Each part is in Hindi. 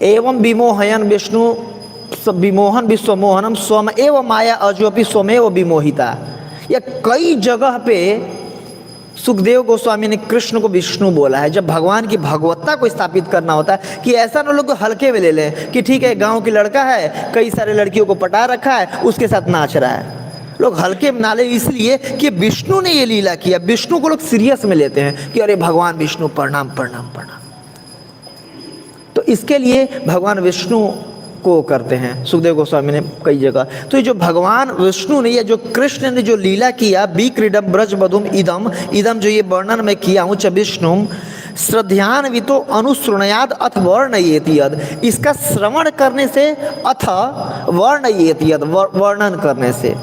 एवं विमोहयन विष्णु विमोहन विश्वमोहनम स्वम एव माया अजोपि स्वमेव विमोहिता। या कई जगह पे सुखदेव गोस्वामी ने कृष्ण को विष्णु बोला है जब भगवान की भगवत्ता को स्थापित करना होता है, कि ऐसा ना लोग हल्के में ले लें कि ठीक है गांव की लड़का है, कई सारे लड़कियों को पटा रखा है, उसके साथ नाच रहा है। लोग हल्के में ना ले इसलिए कि विष्णु ने ये लीला किया। विष्णु को लोग सीरियस में लेते हैं कि अरे भगवान विष्णु प्रणाम प्रणाम प्रणाम। तो इसके लिए भगवान विष्णु को करते हैं सुखदेव गोस्वामी ने कई जगह। तो ये जो भगवान विष्णु ने या जो कृष्ण ने जो लीला किया, बी क्रीडम ब्रज बधुम इदम इदम, जो ये वर्णन मैं किया हूँ, च विष्णुम श्रद्धान्वितो अनुसृणयाद अथ वर्णयेति यद, इसका श्रवण करने से अथ वर्णयेति यद, वर्णन करने से,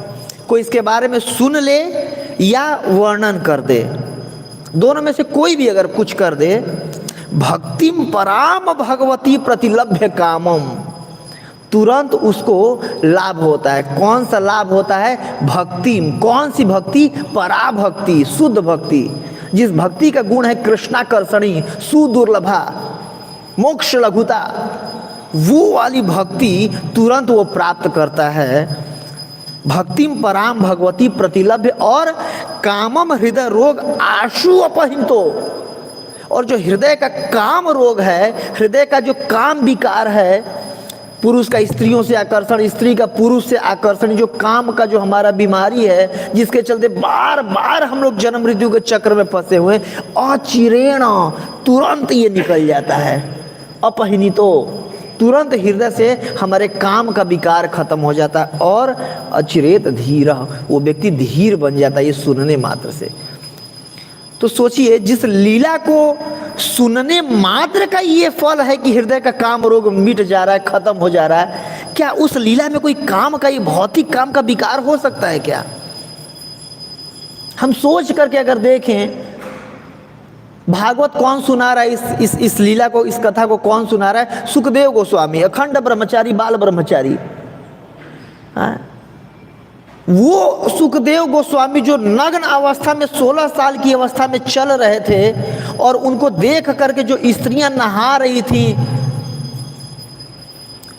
कोई इसके बारे में सुन ले या वर्णन कर दे, दोनों में से कोई भी अगर कुछ कर दे, भक्तिम पराम भगवती प्रतिलभ्य कामम, तुरंत उसको लाभ होता है। कौन सा लाभ होता है? भक्तिम, कौन सी भक्ति? पराभक्ति, शुद्ध भक्ति, जिस भक्ति का गुण है कृष्णाकर्षणी, सुदुर्लभा, मोक्ष लघुता, वो वाली भक्ति तुरंत वो प्राप्त करता है। भक्तिम पराम भगवती प्रतिलभ्य, और कामम हृदय रोग आशु अपहितो, और जो हृदय का काम रोग है, हृदय का जो काम विकार है, पुरुष का स्त्रियों से आकर्षण, स्त्री का पुरुष से आकर्षण, जो काम का जो हमारा बीमारी है, जिसके चलते बार बार हम लोग जन्म मृत्यु के चक्र में फंसे हुए, अचिरेण, तुरंत ये निकल जाता है। अपहिनितो, तुरंत हृदय से हमारे काम का विकार खत्म हो जाता है। और अचिरेत धीर, वो व्यक्ति धीर बन जाता है ये सुनने मात्र से। तो सोचिए, जिस लीला को सुनने मात्र का ये फल है कि हृदय का काम रोग मिट जा रहा है, खत्म हो जा रहा है, क्या उस लीला में कोई काम का, ये भौतिक काम का विकार हो सकता है क्या? हम सोच करके अगर देखें, भागवत कौन सुना रहा है इस लीला को, इस कथा को कौन सुना रहा है? सुखदेव गोस्वामी, अखंड ब्रह्मचारी, बाल ब्रह्मचारी। वो सुखदेव गोस्वामी जो नग्न अवस्था में 16 साल की अवस्था में चल रहे थे, और उनको देख करके जो स्त्रियां नहा रही थी,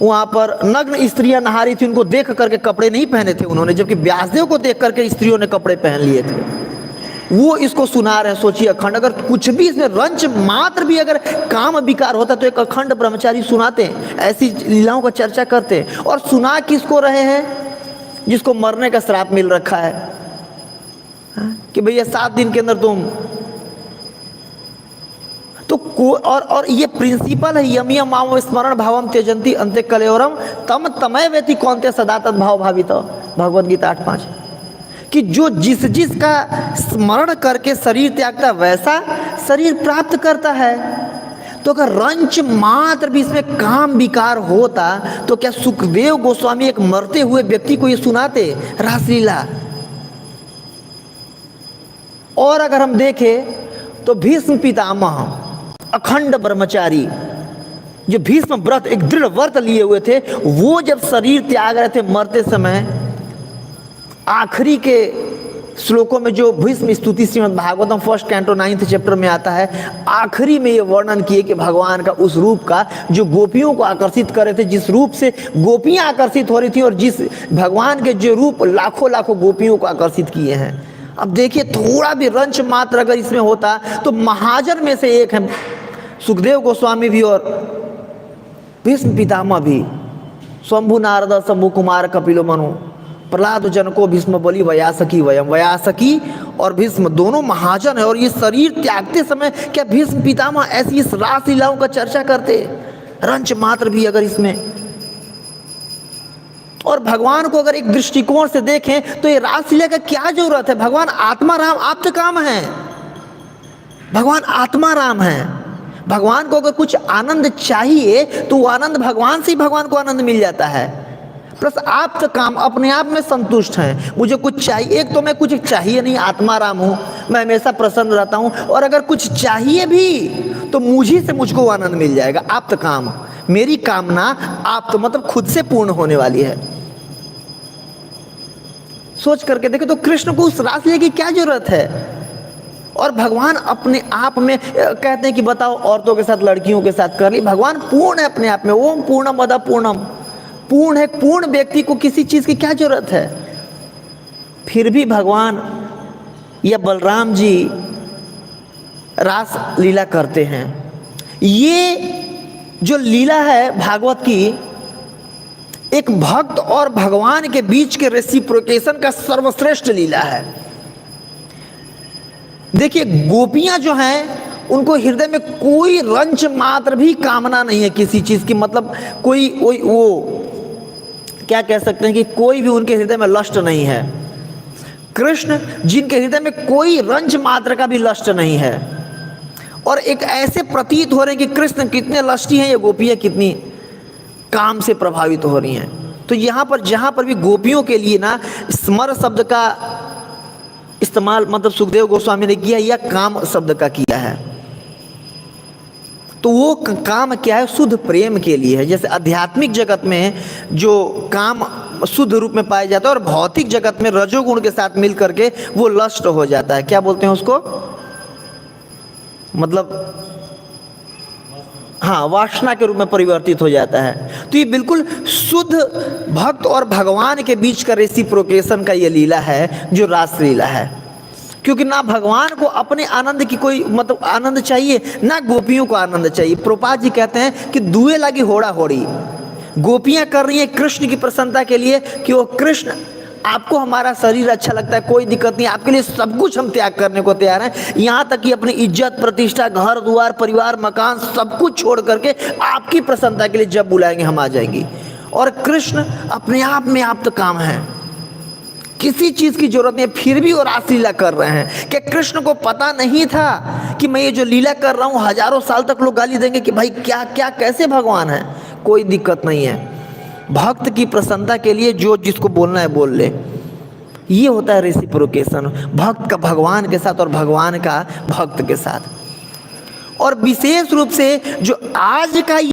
वहां पर नग्न स्त्रियां नहा रही थी, उनको देख करके कपड़े नहीं पहने थे उन्होंने, जबकि व्यासदेव को देख करके स्त्रियों ने कपड़े पहन लिए थे। वो इसको सुना रहे हैं। सोचिए, अखंड, अगर कुछ भी इसमें रंच मात्र भी अगर काम विकार होता तो एक अखंड ब्रह्मचारी सुनाते, ऐसी लीलाओं का चर्चा करते। और सुना किसको रहे हैं? जिसको मरने का श्राप मिल रखा है, कि भैया 7 दिन के अंदर तुम तो और ये प्रिंसिपल है, यम यम माम स्मरण भावम त्यजंती अंत्य कलेवरम तम तमय व्यति कौनते सदा तद भाव भावित, भगवद गीता 8:5, कि जो जिसका स्मरण करके शरीर त्यागता वैसा शरीर प्राप्त करता है। तो अगर रंच मात्र भी इसमें काम विकार होता तो क्या सुखदेव गोस्वामी एक मरते हुए व्यक्ति को ये सुनाते रासलीला? और अगर हम देखें तो भीष्म पितामह, अखंड ब्रह्मचारी, जो भीष्म व्रत, एक दृढ़ व्रत लिए हुए थे, वो जब शरीर त्याग रहे थे मरते समय, आखिरी के श्लोकों में जो भीष्म स्तुति Shrimad Bhagavatam 1st canto 9th chapter में आता है, आखिरी में ये वर्णन किए कि भगवान का उस रूप का जो गोपियों को आकर्षित कर रहे थे, जिस रूप से गोपियां आकर्षित हो रही थी, और जिस भगवान के जो रूप लाखों लाखों गोपियों को आकर्षित किए हैं। अब देखिए, थोड़ा भी रंच मात्र अगर इसमें होता तो महाजन में से एक है सुखदेव गोस्वामी भी और भीष्म पितामह भी, शंभु नारद शंभु कुमार कपिलो मनु, प्रहलाद जनको भीष्म बलि वयासकी वयम, वयासकी और भीष्म दोनों महाजन है। और ये शरीर त्यागते समय क्या भीष्म पितामह ऐसी इस रासलीलाओं का चर्चा करते? रंच मात्र भी अगर इसमें। और भगवान को अगर एक दृष्टिकोण से देखें तो ये रासलीला का क्या जरूरत है? भगवान आत्मा राम आप्त काम है, भगवान आत्मा राम है। भगवान को अगर कुछ आनंद चाहिए तो वो आनंद भगवान से ही भगवान को आनंद मिल जाता है। प्लस आप तो काम अपने आप में संतुष्ट हैं। मुझे कुछ चाहिए, एक तो मैं कुछ चाहिए नहीं, आत्मा राम हूँ, मैं हमेशा प्रसन्न रहता हूँ। और अगर कुछ चाहिए भी तो मुझी से मुझको आनंद मिल जाएगा। आप तो काम, मेरी कामना आप तो मतलब खुद से पूर्ण होने वाली है। सोच करके देखे तो कृष्ण को उस रासलीला की क्या जरूरत है? और भगवान अपने आप में कहते हैं कि बताओ औरतों के साथ लड़कियों के साथ कर ली। भगवान पूर्ण है अपने आप में, ओम पूर्णमद पूर्णम, पूर्ण है। पूर्ण व्यक्ति को किसी चीज की क्या जरूरत है? फिर भी भगवान या बलराम जी रास लीला करते हैं। ये जो लीला है भागवत की, एक भक्त और भगवान के बीच के रेसिप्रोकेशन का सर्वश्रेष्ठ लीला है। देखिए गोपियां जो हैं उनको हृदय में कोई रंच मात्र भी कामना नहीं है किसी चीज की, मतलब कोई वो क्या कह सकते हैं कि कोई भी उनके हृदय में लस्ट नहीं है। कृष्ण जिनके हृदय में कोई रंच मात्र का भी लस्ट नहीं है, और एक ऐसे प्रतीत हो रहे हैं कि कृष्ण कितने लस्टी हैं, ये गोपियां कितनी काम से प्रभावित हो रही हैं। तो यहाँ पर जहाँ पर भी गोपियों के लिए ना स्मर शब्द का इस्तेमाल मतलब सुखदेव गोस्वामी ने किया या काम शब्द का किया है, तो वो काम क्या है? शुद्ध प्रेम के लिए है। जैसे आध्यात्मिक जगत में जो काम शुद्ध रूप में पाया जाता है और भौतिक जगत में रजोगुण के साथ मिल करके वो लस्ट हो जाता है। क्या बोलते हैं उसको? मतलब हाँ, वासना के रूप में परिवर्तित हो जाता है। तो ये बिल्कुल शुद्ध भक्त और भगवान के बीच का रेसिप्रोकेशन का ये लीला है जो रास लीला है। क्योंकि ना भगवान को अपने आनंद की कोई मतलब आनंद चाहिए, ना गोपियों को आनंद चाहिए। प्रभुपाद जी कहते हैं कि दुए लगी होड़ा होड़ी, गोपियां कर रही हैं कृष्ण की प्रसन्नता के लिए कि वो कृष्ण आपको हमारा शरीर अच्छा लगता है, कोई दिक्कत नहीं, आपके लिए सब कुछ हम त्याग करने को तैयार हैं, यहाँ तक कि अपनी इज्जत प्रतिष्ठा घर द्वार परिवार मकान सब कुछ छोड़ करके आपकी प्रसन्नता के लिए जब बुलाएंगे हम आ जाएंगी। और कृष्ण अपने आप में आप तो काम है, किसी चीज की जरूरत नहीं, फिर भी वो रास लीला कर रहे हैं। क्या कृष्ण को पता नहीं था कि मैं ये जो लीला कर रहा हूँ हजारों साल तक लोग गाली देंगे कि भाई क्या क्या कैसे भगवान है? कोई दिक्कत नहीं है, भक्त की प्रसन्नता के लिए जो जिसको बोलना है बोल ले। ये होता है रेसिप्रोकेशन, भक्त का भगवान के साथ और भगवान का भक्त के साथ। और विशेष रूप से जो आज का